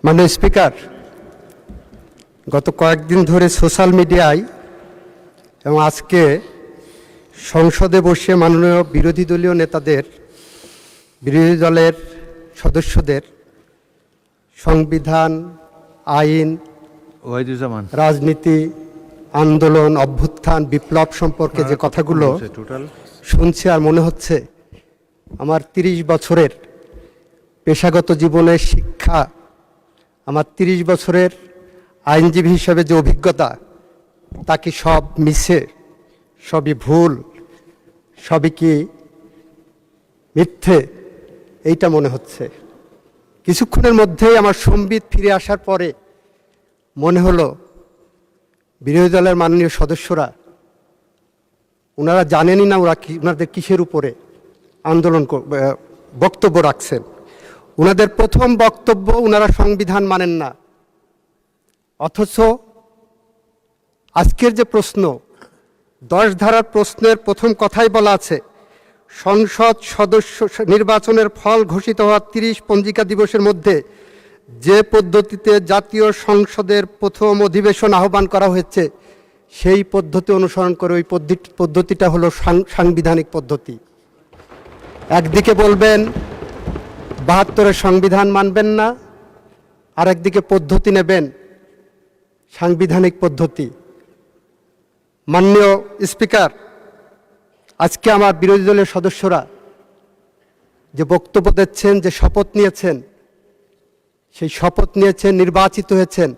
মাননীয় স্পিকার, গত কয়েকদিন ধরে সোশ্যাল মিডিয়ায় এবং আজকে সংসদে বসে মাননীয় বিরোধী দলীয় নেতাদের, বিরোধী দলের সদস্যদের সংবিধান, আইন, রাজনীতি, আন্দোলন, অভ্যুত্থান, বিপ্লব সম্পর্কে যে কথাগুলো শুনছি, আর মনে হচ্ছে আমার 30 বছরের পেশাগত জীবনের শিক্ষা, আমার 30 বছরের আইনজীবী হিসেবে যে অভিজ্ঞতা, তা কি সব মিছে, সবই ভুল, সবই কি মিথ্যে, এইটা মনে হচ্ছে। কিছুক্ষণের মধ্যেই আমার সম্বিত ফিরে আসার পরে মনে হলো বিরোধী দলের মাননীয় সদস্যরা ওনারা জানেনই না ওনাদের কিসের উপরে আন্দোলন বক্তব্য রাখছেন। ওনাদের প্রথম বক্তব্য, ওনারা সংবিধান মানেন না, অথচ আজকের যে প্রশ্ন, 10 ধারার প্রশ্নের প্রথম কথাই বলা আছে, সংসদ সদস্য নির্বাচনের ফল ঘোষিত হওয়া 30 পঞ্জিকা দিবসের মধ্যে যে পদ্ধতিতে জাতীয় সংসদের প্রথম অধিবেশন আহ্বান করা হয়েছে সেই পদ্ধতি অনুসরণ করে ওই পদ্ধতিটা হলো সাংবিধানিক পদ্ধতি। একদিকে বলবেন 72-এর সংবিধান মানবেন না, আর একদিকে পদ্ধতি নেবেন সাংবিধানিক পদ্ধতি। মাননীয় স্পিকার, আজকে আমার বিরোধী দলের সদস্যরা যে বক্তব্য দিচ্ছেন, যে শপথ নিয়েছেন, সেই শপথ নিয়েছেন, নির্বাচিত হয়েছেন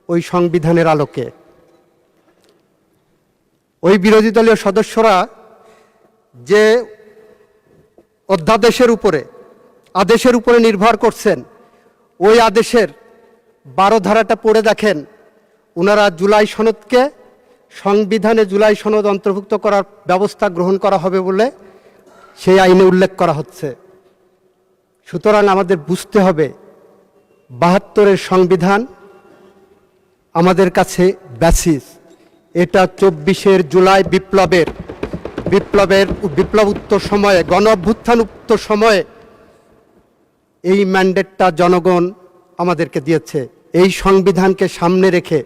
ওই সংবিধানের আলোকে। ওই বিরোধী দলীয় সদস্যরা যে অধ্যাদেশের উপরে, আদেশের উপরে নির্ভর করছেন, ওই আদেশের 12 ধারাটা পড়ে দেখেন। ওনারা জুলাই সনদকে সংবিধানে জুলাই সনদ অন্তর্ভুক্ত করার ব্যবস্থা গ্রহণ করা হবে বলে সেই আইনে উল্লেখ করা হচ্ছে। সুতরাং আমাদের বুঝতে হবে 72-এর সংবিধান আমাদের কাছে বেসিস। এটা 24-এর জুলাই বিপ্লব উত্তর সময়ে, গণ অভ্যুত্থান উত্তর সময়ে এই ম্যান্ডেটটা জনগণ আমাদেরকে দিয়েছে। এই সংবিধানকে সামনে রেখে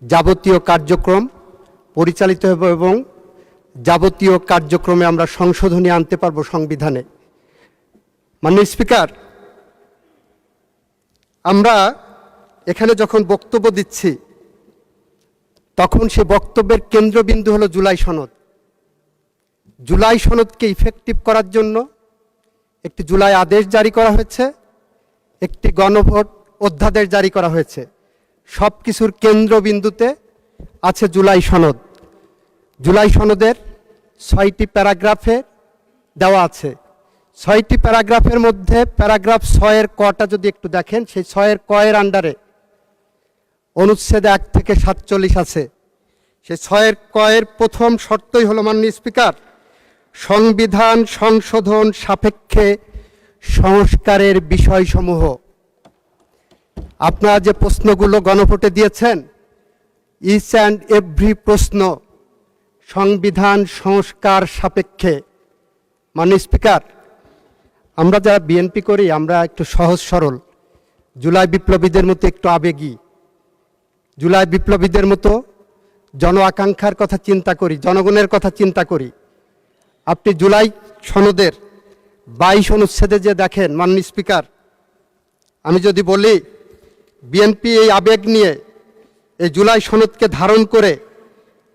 যাবতীয় কার্যক্রম পরিচালিত হবে এবং যাবতীয় কার্যক্রমে আমরা সংশোধনী আনতে পারবো সংবিধানে। মাননীয় স্পিকার, আমরা এখানে যখন বক্তব্য দিচ্ছি তখন সে বক্তব্যের কেন্দ্রবিন্দু হলো জুলাই সনদ। জুলাই সনদকে ইফেক্টিভ করার জন্য একটি জুলাই আদেশ জারি করা হয়েছে, একটি গণভোট অধ্যাদেশ জারি করা হয়েছে। সব কিছুর কেন্দ্রবিন্দুতে আছে জুলাই সনদ। জুলাই সনদের 6টি প্যারাগ্রাফে দেওয়া আছে। 6টি প্যারাগ্রাফের মধ্যে প্যারাগ্রাফ 6-এর কটা যদি একটু দেখেন, সেই 6-এর কয়ের আন্ডারে অনুচ্ছেদ 1 থেকে 47 আছে। সেই 6-এর কয়ের প্রথম শর্তই হলো, মাননীয় স্পিকার, সংবিধান সংশোধন সাপেক্ষে সংস্কারের বিষয়সমূহ। আপনারা যে প্রশ্নগুলো গণভোটে দিয়েছেন, ইচ অ্যান্ড এভরি প্রশ্ন সংবিধান সংস্কার সাপেক্ষে। মাননীয় স্পিকার, আমরা যারা বিএনপি করি, আমরা একটু সহজ সরল, জুলাই বিপ্লবীদের মতো একটু আবেগী, জুলাই বিপ্লবীদের মতো জন আকাঙ্ক্ষার কথা চিন্তা করি, জনগণের কথা চিন্তা করি। আপনি জুলাই সনদের 22 অনুচ্ছেদে যে দেখেন, মাননীয় স্পিকার, আমি যদি বলি বিএনপি এই আবেগ নিয়ে এই জুলাই সনদকে ধারণ করে,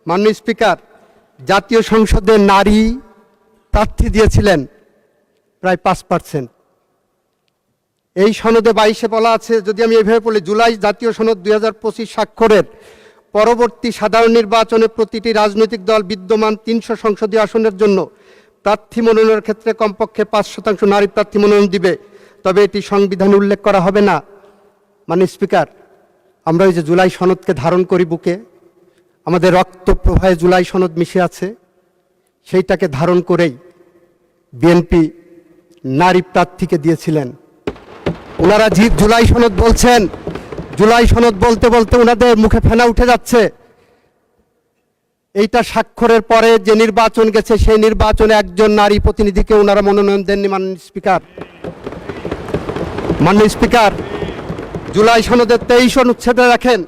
মাননীয় স্পিকার, জাতীয় সংসদে নারী প্রার্থী দিয়েছিলেন প্রায় 5%। এই সনদে 22-এ বলা আছে, যদি আমি এইভাবে বলি, জুলাই জাতীয় সনদ 2025 স্বাক্ষরের পরবর্তী সাধারণ নির্বাচনে প্রতিটি রাজনৈতিক দল বিদ্যমান 300 সংসদীয় আসনের জন্য প্রার্থী মনোনয়নের ক্ষেত্রে কমপক্ষে 5% নারী প্রার্থী মনোনয়ন দিবে, তবে এটি সংবিধানে উল্লেখ করা হবে না। মাননীয় স্পিকার, আমরা ওই যে জুলাই সনদকে ধারণ করি বুকে, আমাদের রক্ত প্রবাহে জুলাই সনদ মিশে আছে, সেইটাকে ধারণ করেই বিএনপি নারী প্রার্থীকে দিয়েছিলেন। ওনারা জুলাই সনদ বলছেন, জুলাই সনদ বলতে বলতে ওনাদের মুখে ফেনা উঠে যাচ্ছে। এইটা স্বাক্ষরের পরে যে নির্বাচন গেছে, সেই নির্বাচনে একজন নারী প্রতিনিধিকে ওনারা মনোনয়ন দেননি। মাননীয় স্পিকার, জুলাই সনদের 23 অনুচ্ছেদে রাখেন,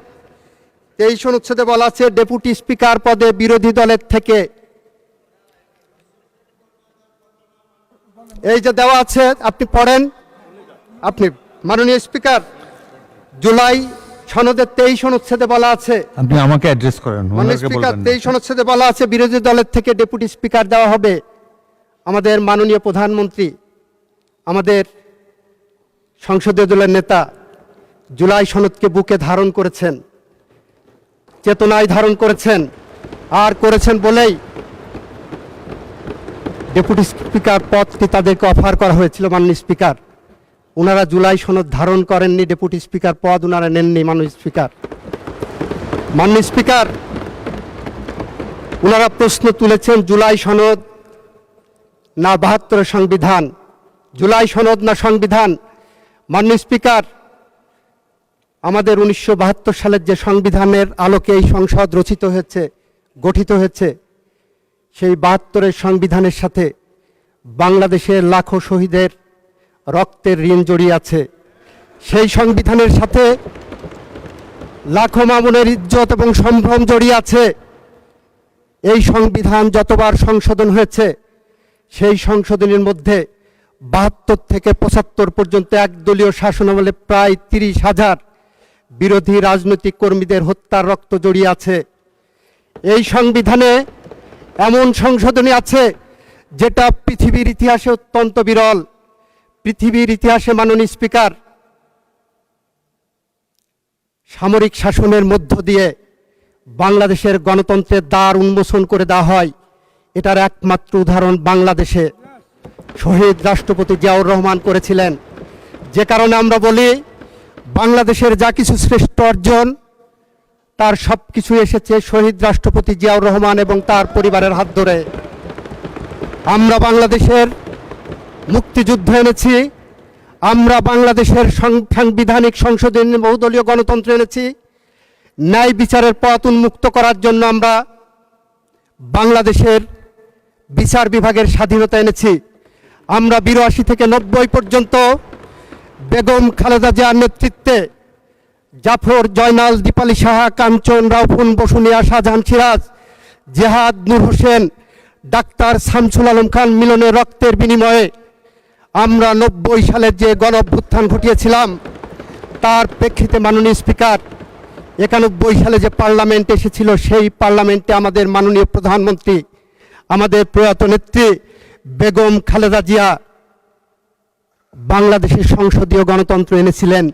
23 অনুচ্ছেদে বলা আছে ডেপুটি স্পিকার পদে বিরোধী দলের থেকে, এই যে দেওয়া আছে আপনি পড়েন, আপনি মাননীয় স্পিকার, জুলাই সনদের 23 অনুচ্ছেদে বলা আছে, আপনি আমাকে অ্যাড্রেস করেন, মাননীয় স্পিকার 23 অনুচ্ছেদে বলা আছে বিরোধী দলের থেকে ডেপুটি স্পিকার দেওয়া হবে। আমাদের মাননীয় প্রধানমন্ত্রী, আমাদের সংসদীয় দলের নেতা জুলাই সনদকে বুকে ধারণ করেছেন, চেতনায় ধারণ করেছেন, আর করেছেন বলেই ডেপুটি স্পিকার পদটি তাদেরকে অফার করা হয়েছিল। মাননীয় স্পিকার, ওনারা জুলাই সনদ ধারণ করেননি, ডেপুটি স্পিকার পদ ওনারা নেননি। মাননীয় স্পিকার, মাননীয় স্পিকার, ওনারা প্রশ্ন তুলেছেন জুলাই সনদ না 72 সংবিধান, জুলাই সনদ না সংবিধান। মাননীয় স্পিকার, আমাদের 1972 সালের যে সংবিধানের আলোকে এই সংসদ রচিত হয়েছে, গঠিত হয়েছে, সেই 72-এর সংবিধানের সাথে বাংলাদেশের লাখো শহীদের রক্তের ঋণ জড়িয়ে আছে। সেই সংবিধানের সাথে লাখো মামুনের ইজ্জত এবং সম্ভ্রম জড়িয়ে আছে। এই সংবিধান যতবার সংশোধন হয়েছে, সেই সংশোধনের মধ্যে 72 থেকে 75 পর্যন্ত একদলীয় শাসনামলে প্রায় 30,000 বিরোধী রাজনৈতিক কর্মীদের হত্যার রক্ত জড়িয়ে আছে। এই সংবিধানে এমন সংশোধনী আছে যেটা পৃথিবীর ইতিহাসে অত্যন্ত বিরল। পৃথিবীর ইতিহাসে মাননীয় স্পিকার, সামরিক শাসনের মধ্য দিয়ে বাংলাদেশের গণতন্ত্রের দ্বার উন্মোচন করে দেওয়া হয়, এটার একমাত্র উদাহরণ বাংলাদেশে শহীদ রাষ্ট্রপতি জিয়াউর রহমান করেছিলেন। যে কারণে আমরা বলি বাংলাদেশের যা কিছু শ্রেষ্ঠ অর্জন, তার সব কিছু এসেছে শহীদ রাষ্ট্রপতি জিয়াউর রহমান এবং তার পরিবারের হাত ধরে। আমরা বাংলাদেশের মুক্তিযুদ্ধ এনেছি, আমরা বাংলাদেশের সাংবিধানিক সংশোধনী বহুদলীয় গণতন্ত্র এনেছি, ন্যায় বিচারের পথ উন্মুক্ত করার জন্য আমরা বাংলাদেশের বিচার বিভাগের স্বাধীনতা এনেছি। আমরা 82 থেকে 90 পর্যন্ত বেগম খালেদা জিয়ার নেতৃত্বে জাফর, জয়নাল, দীপালি সাহা, কাঞ্চন, রাউফুন, বসুনিয়া, শাহজাহান, সিরাজ, জেহাদ, নূর হোসেন, ডাক্তার শামসুল আলম খান মিলনের রক্তের বিনিময়ে আমরা 90 সালের যে গণ অভ্যুত্থান ঘটিয়েছিলাম, তার প্রেক্ষিতে মাননীয় স্পিকার 91 সালে যে পার্লামেন্ট এসেছিল, সেই পার্লামেন্টে আমাদের মাননীয় প্রধানমন্ত্রী, আমাদের প্রয়াত নেত্রী বেগম খালেদা জিয়া বাংলাদেশের সংসদীয় গণতন্ত্র এনেছিলেন,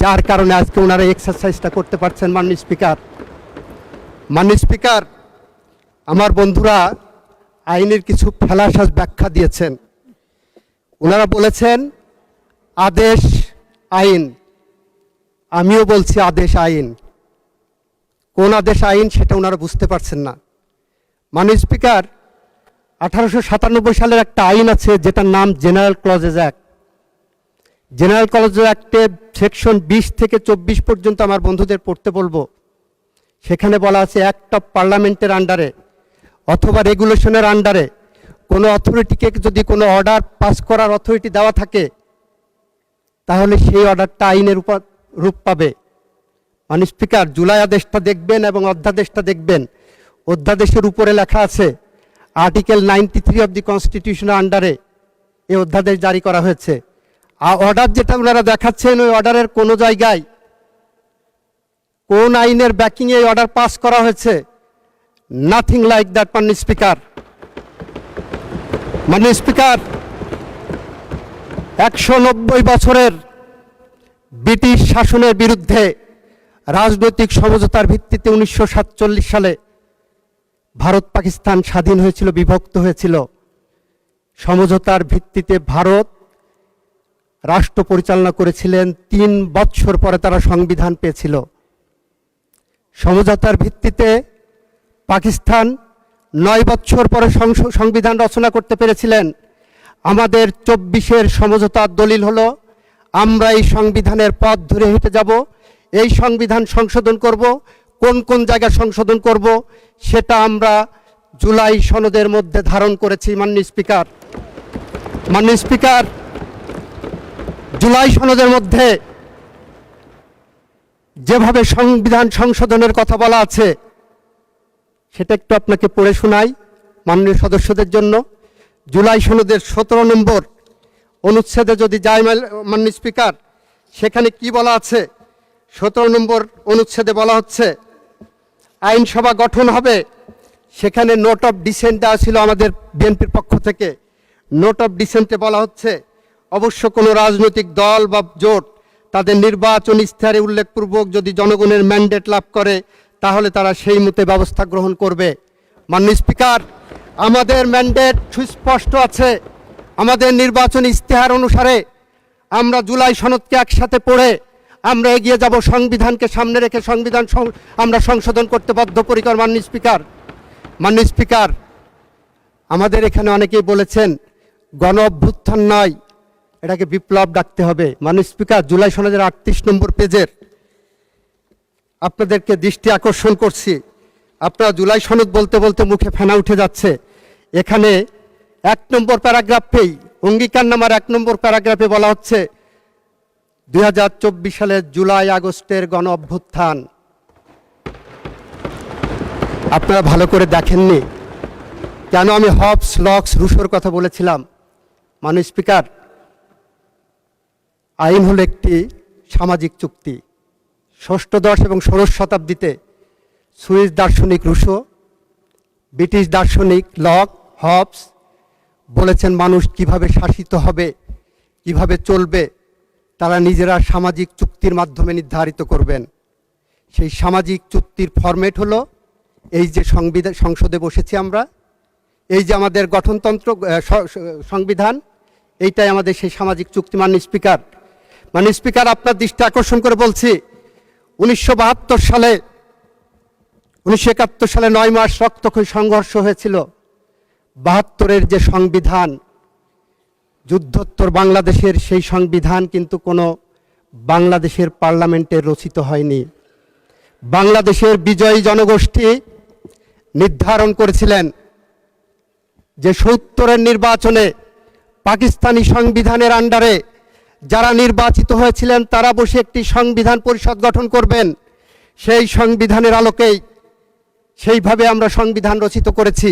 যার কারণে আজকে ওনারা এক্সারসাইজটা করতে পারছেন। মাননীয় স্পিকার, মাননীয় স্পিকার, আমার বন্ধুরা আইনের কিছু ফেলাসাজ ব্যাখ্যা দিয়েছেন। ওনারা বলেছেন আদেশ আইন, আমিও বলছি আদেশ আইন। কোন আদেশ আইন সেটা ওনারা বুঝতে পারছেন না। মাননীয় স্পিকার, 1897 সালের একটা আইন আছে যেটার নাম general clauses act. General clauses অ্যাক্টে সেকশন 20 থেকে 24 পর্যন্ত আমার বন্ধুদের পড়তে বলবো। সেখানে বলা আছে অ্যাক্ট অফ পার্লামেন্টের আন্ডারে অথবা রেগুলেশনের আন্ডারে কোনো অথরিটিকে যদি কোনো অর্ডার পাস করার অথরিটি দেওয়া থাকে, তাহলে সেই অর্ডারটা আইনের রূপ পাবে। মাননীয় স্পিকার, জুলাই আদেশটা দেখবেন এবং অধ্যাদেশটা দেখবেন। অধ্যাদেশের উপরে লেখা আছে আর্টিকেল 93 অফ দি কনস্টিটিউশনের আন্ডারে এই অধ্যাদেশ জারি করা হয়েছে। আর অর্ডার যেটা ওনারা দেখাচ্ছেন, ওই অর্ডারের কোনো জায়গায় কোন আইনের ব্যাকিংয়ে এই অর্ডার পাস করা হয়েছে? Nothing like that. মাননীয় স্পিকার, মাননীয় স্পিকার, 190 বছরের ব্রিটিশ শাসনের বিরুদ্ধে রাজনৈতিক সমঝোতার ভিত্তিতে 1947 সালে ভারত পাকিস্তান স্বাধীন হয়েছিল, বিভক্ত হয়েছিল। সমঝোতার ভিত্তিতে ভারত রাষ্ট্র পরিচালনা করেছিলেন, 3 বছর পরে তারা সংবিধান পেয়েছিল। সমঝোতার ভিত্তিতে পাকিস্তান 9 বছর পরে সংবিধান রচনা করতে পেরেছিলেন। আমাদের 24-এর সমঝোতার দলিল হলো আমরা এই সংবিধানের পথ ধরে হেঁটে যাব, এই সংবিধান সংশোধন করব। কোন কোন জায়গায় সংশোধন করব সেটা আমরা জুলাই সনদের মধ্যে ধারণ করেছি। মাননীয় স্পিকার, মাননীয় স্পিকার, জুলাই সনদের মধ্যে যেভাবে সংবিধান সংশোধনের কথা বলা আছে সেটা একটু আপনাকে পড়ে শোনাই মাননীয় সদস্যদের জন্য। জুলাই সনদের 17 নম্বর অনুচ্ছেদে যদি যাই মাননীয় স্পিকার, সেখানে কি বলা আছে? 17 নম্বর অনুচ্ছেদে বলা হচ্ছে আইনসভা গঠন হবে, সেখানে নোট অফ ডিসেন্ট দেওয়া ছিল আমাদের বিএনপির পক্ষ থেকে। নোট অফ ডিসেন্টে বলা হচ্ছে অবশ্য কোনো রাজনৈতিক দল বা জোট তাদের নির্বাচন ইশতেহারে উল্লেখপূর্বক যদি জনগণের ম্যান্ডেট লাভ করে তাহলে তারা সেই মতে ব্যবস্থা গ্রহণ করবে। মাননীয় স্পিকার, আমাদের ম্যান্ডেট সুস্পষ্ট আছে। আমাদের নির্বাচন ইশতেহার অনুসারে আমরা জুলাই সনদকে একসাথে পড়ে আমরা এগিয়ে যাব, সংবিধানকে সামনে রেখে সংবিধান আমরা সংশোধন করতে বদ্ধপরিকর। মাননীয় স্পিকার, আমাদের এখানে অনেকেই বলেছেন গণ অভ্যুত্থান নয়, এটাকে বিপ্লব ডাকতে হবে। মাননীয় স্পিকার, জুলাই সনদের 38 নম্বর পেজের আপনাদেরকে দৃষ্টি আকর্ষণ করছি। আপনারা জুলাই সনদ বলতে বলতে মুখে ফেনা উঠে যাচ্ছে। এখানে 1 নম্বর প্যারাগ্রাফেই অঙ্গীকারনামার 1 নম্বর প্যারাগ্রাফে বলা হচ্ছে 2024 সালের জুলাই আগস্টের গণ অভ্যুত্থান। আপনারা ভালো করে দেখেননি কেন আমি হবস লক্স রুশোর কথা বলেছিলাম? মাননীয় স্পিকার, আইন হলো একটি সামাজিক চুক্তি। ষষ্ঠদশ এবং ষোড়শ শতাব্দীতে সুইস দার্শনিক রুশো, ব্রিটিশ দার্শনিক লক, হবস বলেছেন মানুষ কিভাবে শাসিত হবে, কিভাবে চলবে তারা নিজেরা সামাজিক চুক্তির মাধ্যমে নির্ধারিত করবেন। সেই সামাজিক চুক্তির ফরম্যাট হলো এই যে সংসদে বসেছি আমরা, এই যে আমাদের গঠনতন্ত্র সংবিধান, এইটাই আমাদের সেই সামাজিক চুক্তি। মাননীয় স্পিকার, আপনার দৃষ্টি আকর্ষণ করে বলছি 1972 সালে 1971 সালে 9 মাস রক্তক্ষয়ী সংঘর্ষ হয়েছিল। 72-এর যে সংবিধান, যুদ্ধোত্তর বাংলাদেশের সেই সংবিধান কিন্তু কোনো বাংলাদেশের পার্লামেন্টে রচিত হয়নি। বাংলাদেশের বিজয়ী জনগোষ্ঠী নির্ধারণ করেছিলেন যে 70-এর নির্বাচনে পাকিস্তানি সংবিধানের আন্ডারে যারা নির্বাচিত হয়েছিলেন তারা বসে একটি সংবিধান পরিষদ গঠন করবেন। সেই সংবিধানের আলোকেই সেইভাবে আমরা সংবিধান রচিত করেছি।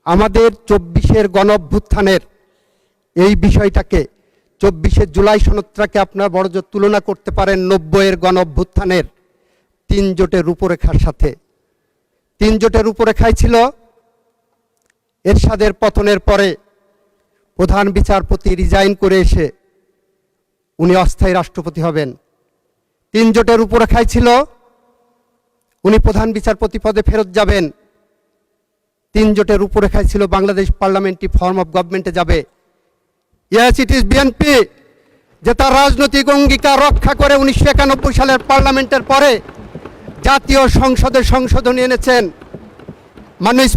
আমাদের 24-এর গণ অভ্যুত্থানের এই বিষয়টাকে 24-এর জুলাই সনদটাকে আপনারা বড়জোর তুলনা করতে পারেন 90-এর গণ অভ্যুত্থানের 3 জোটের রূপরেখার সাথে। 3 জোটের রূপরেখায় ছিল এরশাদের পতনের পরে প্রধান বিচারপতি রিজাইন করে এসে উনি অস্থায়ী রাষ্ট্রপতি হবেন। 3 জোটের রূপরেখায় ছিল উনি প্রধান বিচারপতি পদে ফেরত যাবেন। 3 জোটের রূপরেখায় ছিল বাংলাদেশ পার্লামেন্টারি ফর্ম অফ গভর্নমেন্টে যাবে। ইয়েস, ইট ইজ বিএনপি যে তার রাজনৈতিক অঙ্গীকার রক্ষা করে 1991 সালের পার্লামেন্টের পরে জাতীয় সংসদে সংশোধনী এনেছেন। মাননীয়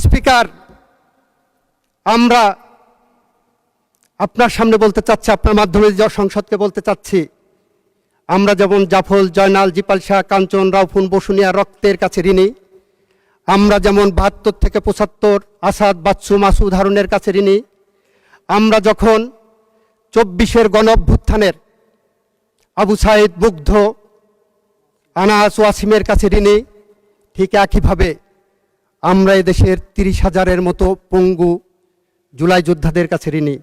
স্পিকার, আমরা আপনার সামনে বলতে চাচ্ছি, আপনার মাধ্যমে সংসদকে বলতে চাচ্ছি, আমরা যেমন জাফর, জয়নাল, জিপাল শাহ, কাঞ্চন, রাউফুন, বসুনিয়া রক্তের কাছে ঋণী, আমরা যেমন 72 থেকে 75 আসাদ, বাচ্চু, মাসুদ, হারুনের কাছে ঋণী, আমরা যখন 24-এর গণ অভ্যুত্থানের আবু সাইদ, মুগ্ধ, আনাস, ওয়াসিমের কাছে ঋণী, ঠিক একইভাবে আমরা এদেশের 30,000-এর মতো পঙ্গু জুলাই যোদ্ধাদের কাছে ঋণী।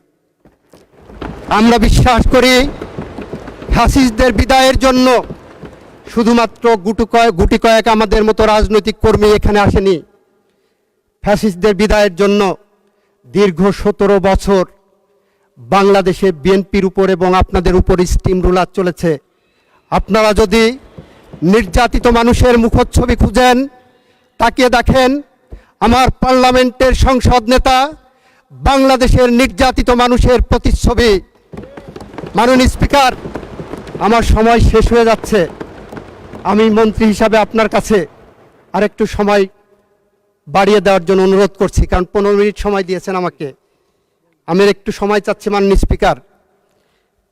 আমরা বিশ্বাস করি ফ্যাসিস্টদের বিদায়ের জন্য শুধুমাত্র গুটি কয়েক আমাদের মতো রাজনৈতিক কর্মী এখানে আসেনি। ফ্যাসিস্টদের বিদায়ের জন্য দীর্ঘ 17 বছর বাংলাদেশে বিএনপির উপর এবং আপনাদের উপর স্টিম রুলার চলেছে। আপনারা যদি নির্যাতিত মানুষের মুখচ্ছবি খুঁজেন, তাকিয়ে দেখেন আমার পার্লামেন্টের সংসদ নেতা বাংলাদেশের নির্যাতিত মানুষের প্রতিচ্ছবি। মাননীয় স্পিকার, আমার সময় শেষ হয়ে যাচ্ছে। আমি মন্ত্রী হিসাবে আপনার কাছে আরেকটু সময় বাড়িয়ে দেওয়ার জন্য অনুরোধ করছি, কারণ 15 মিনিট সময় দিয়েছেন আমাকে। আমি একটু সময় চাচ্ছি মাননীয় স্পিকার।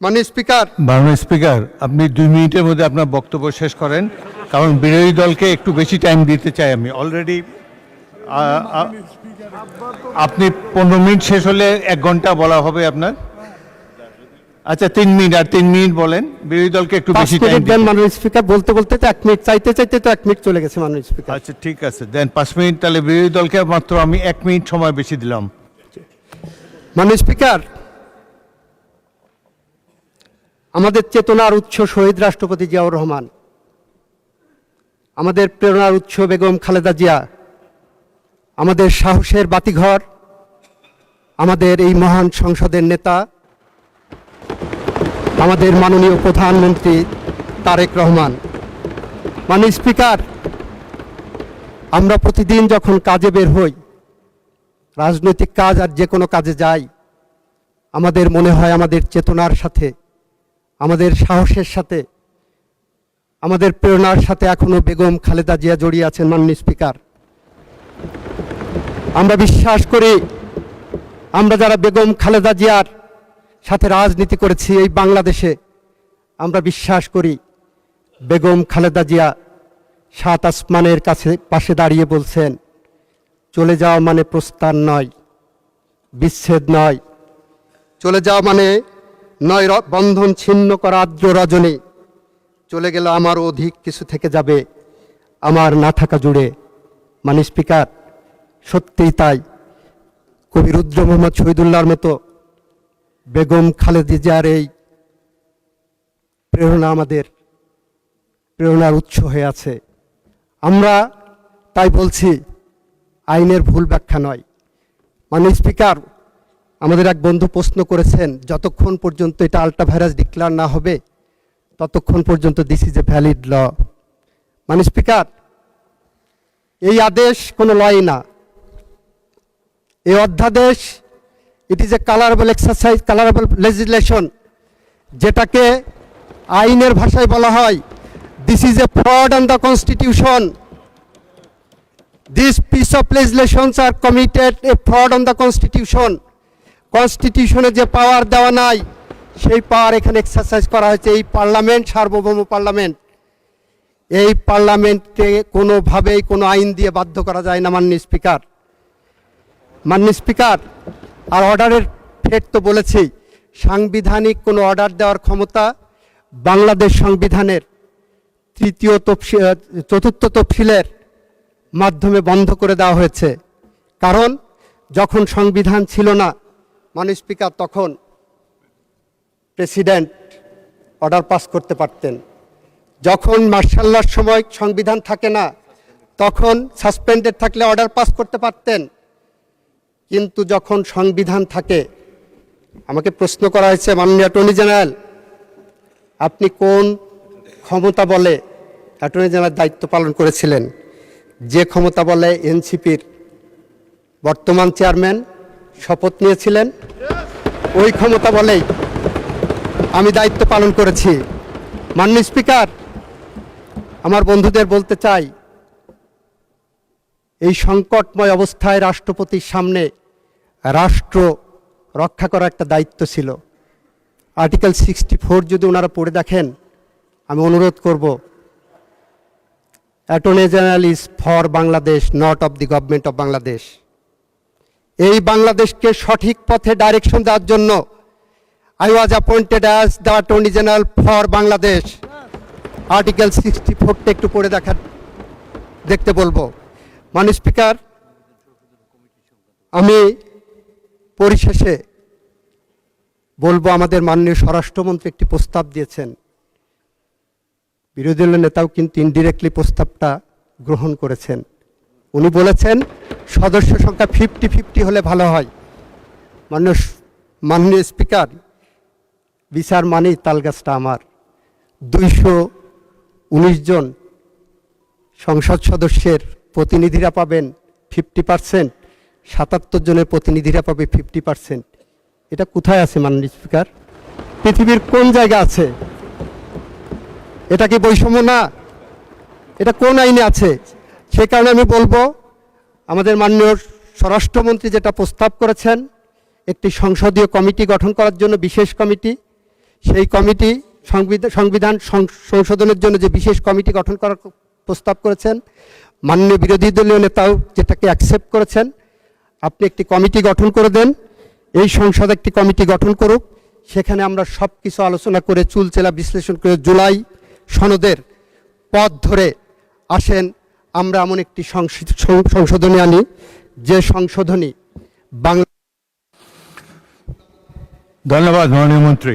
মাননীয় স্পিকার, আপনি 2 মিনিটের মধ্যে আপনার বক্তব্য শেষ করেন, কারণ বিরোধী দলকে একটু বেশি টাইম দিতে চাই আমি। অলরেডি আপনি 15 মিনিট শেষ হলে 1 ঘন্টা বলা হবে আপনার। আচ্ছা 3 মিনিট, আর 3 মিনিট বলেন, বিরোধী দলকে একটু 5 বেশি টাইম মিনিট দেন মাননীয় স্পিকার। বলতে বলতে তো 1 মিনিট, চাইতে চাইতে তো 1 মিনিট চলে গেছে মাননীয় স্পিকার। আচ্ছা ঠিক আছে, দেন 5 মিনিট। তাহলে বিরোধী দলকে মাত্র আমি 1 মিনিট সময় বেশি দিলাম। মাননীয় স্পিকার, আমাদের চেতনার উৎস শহীদ রাষ্ট্রপতি জিয়াউর রহমান, আমাদের প্রেরণার উৎস বেগম খালেদা জিয়া, আমাদের সাহসের বাতিঘর, আমাদের এই মহান সংসদের নেতা, আমাদের মাননীয় প্রধানমন্ত্রী তারেক রহমান। মাননীয় স্পিকার, আমরা প্রতিদিন যখন কাজে বের হই, রাজনৈতিক কাজ আর যে কোনো কাজে যাই, আমাদের মনে হয় আমাদের চেতনার সাথে, আমাদের সাহসের সাথে, আমাদের প্রেরণার সাথে এখনো বেগম খালেদা জিয়া জড়িয়ে আছেন। মাননীয় স্পিকার, আমরা বিশ্বাস করি, আমরা যারা বেগম খালেদা জিয়ার সাথে রাজনীতি করেছি এই বাংলাদেশে, আমরা বিশ্বাস করি বেগম খালেদা জিয়া 7 আসমানের পাশে দাঁড়িয়ে বলছেন, চলে যাওয়া মানে প্রস্থান নয়, বিচ্ছেদ নয়, চলে যাওয়া মানে নয় বন্ধন ছিন্ন করা আর্দ্র রজনী, চলে গেলে আমারও অধিক কিছু থেকে যাবে আমার না থাকা জুড়ে। মাননীয় স্পিকার, সত্যিই তাই। কবি রুদ্র মোহাম্মদ শহীদুল্লাহর মতো বেগম খালেদা জিয়ার এই প্রেরণা আমাদের প্রেরণার উৎস হয়ে আছে। আমরা তাই বলছি, আইনের ভুল ব্যাখ্যা নয়। মাননীয় স্পিকার, আমাদের এক বন্ধু প্রশ্ন করেছেন, যতক্ষণ পর্যন্ত এটা আল্ট্রাভাইরাস ডিক্লেয়ার না হবে ততক্ষণ পর্যন্ত this is a valid law. মাননীয় স্পিকার, এই আদেশ কোনো লই না, এই অধ্যাদেশ it is a colourable exercise, colourable legislation, যেটাকে আইনের ভাষায় বলা হয় this is a fraud on the constitution. This piece of legislations are committed a fraud on the constitution. কনস্টিটিউশনে যে পাওয়ার দেওয়া নাই সেই পাওয়ার এখানে এক্সারসাইজ করা হয়েছে। এই পার্লামেন্ট সার্বভৌম পার্লামেন্ট, এই পার্লামেন্টকে কোনোভাবেই কোনো আইন দিয়ে বাধ্য করা যায় না। মাননীয় স্পিকার, মাননীয় স্পিকার, আর অর্ডারের ফেট তো বলেছি, সাংবিধানিক কোনো অর্ডার দেওয়ার ক্ষমতা বাংলাদেশ সংবিধানের 4th তফসিলের মাধ্যমে বন্ধ করে দেওয়া হয়েছে। কারণ যখন সংবিধান ছিল না মাননীয় স্পিকার, তখন প্রেসিডেন্ট অর্ডার পাস করতে পারতেন। যখন মার্শাল লর সময় সংবিধান থাকে না, তখন সাসপেন্ডেড থাকলে অর্ডার পাস করতে পারতেন। কিন্তু যখন সংবিধান থাকে, আমাকে প্রশ্ন করা হয়েছে, মাননীয় অ্যাটর্নি জেনারেল, আপনি কোন ক্ষমতা বলে অ্যাটর্নি জেনারেল দায়িত্ব পালন করেছিলেন? যে ক্ষমতা বলে এনসিপির বর্তমান চেয়ারম্যান শপথ নিয়েছিলেন, ওই ক্ষমতা বলেই আমি দায়িত্ব পালন করেছি। মাননীয় স্পিকার, আমার বন্ধুদের বলতে চাই, এই সংকটময় অবস্থায় রাষ্ট্রপতির সামনে রাষ্ট্র রক্ষা করার একটা দায়িত্ব ছিল। আর্টিকেল 64 যদি ওনারা পড়ে দেখেন, আমি অনুরোধ করব, attorney general is for Bangladesh, not of the government of Bangladesh. এই বাংলাদেশকে সঠিক পথে ডাইরেকশন দেওয়ার জন্য I was appointed as the Attorney General for Bangladesh. Article 64টা একটু পড়ে দেখতে বলবো। মাননীয় স্পিকার, আমি পরিশেষে বলবো, আমাদের মাননীয় স্বরাষ্ট্রমন্ত্রী একটি প্রস্তাব দিয়েছেন, বিরোধী দলের নেতাও কিন্তু ইনডিরেক্টলি প্রস্তাবটা গ্রহণ করেছেন। উনি বলেছেন সদস্য সংখ্যা 50-50 হলে ভালো হয়। মাননীয় স্পিকার, বিচার মানেই তালগাছটা আমার। 219 জন সংসদ সদস্যের প্রতিনিধিরা পাবেন 50%, 77 জনের প্রতিনিধিরা পাবে 50%। এটা কোথায় আছে মাননীয় স্পিকার? পৃথিবীর কোন জায়গা আছে? এটা কি বৈষম্য না? এটা কোন আইনে আছে? সে কারণে আমি বলবো, আমাদের মাননীয় স্বরাষ্ট্রমন্ত্রী যেটা প্রস্তাব করেছেন, একটি সংসদীয় কমিটি গঠন করার জন্য, বিশেষ কমিটি, সেই কমিটি সংবিধান সংশোধনের জন্য যে বিশেষ কমিটি গঠন করার প্রস্তাব করেছেন, মাননীয় বিরোধী দলীয় নেতাও যেটাকে অ্যাকসেপ্ট করেছেন, আপনি একটি কমিটি গঠন করে দেন, এই সংসদ একটি কমিটি গঠন করুক, সেখানে আমরা সব কিছু আলোচনা করে চুলচেলা বিশ্লেষণ করে জুলাই সনদের পথ ধরে আসেন আমরা এমন একটি সংশোধনী আনি যে সংশোধনী বাংলা। ধন্যবাদ মাননীয় মন্ত্রী।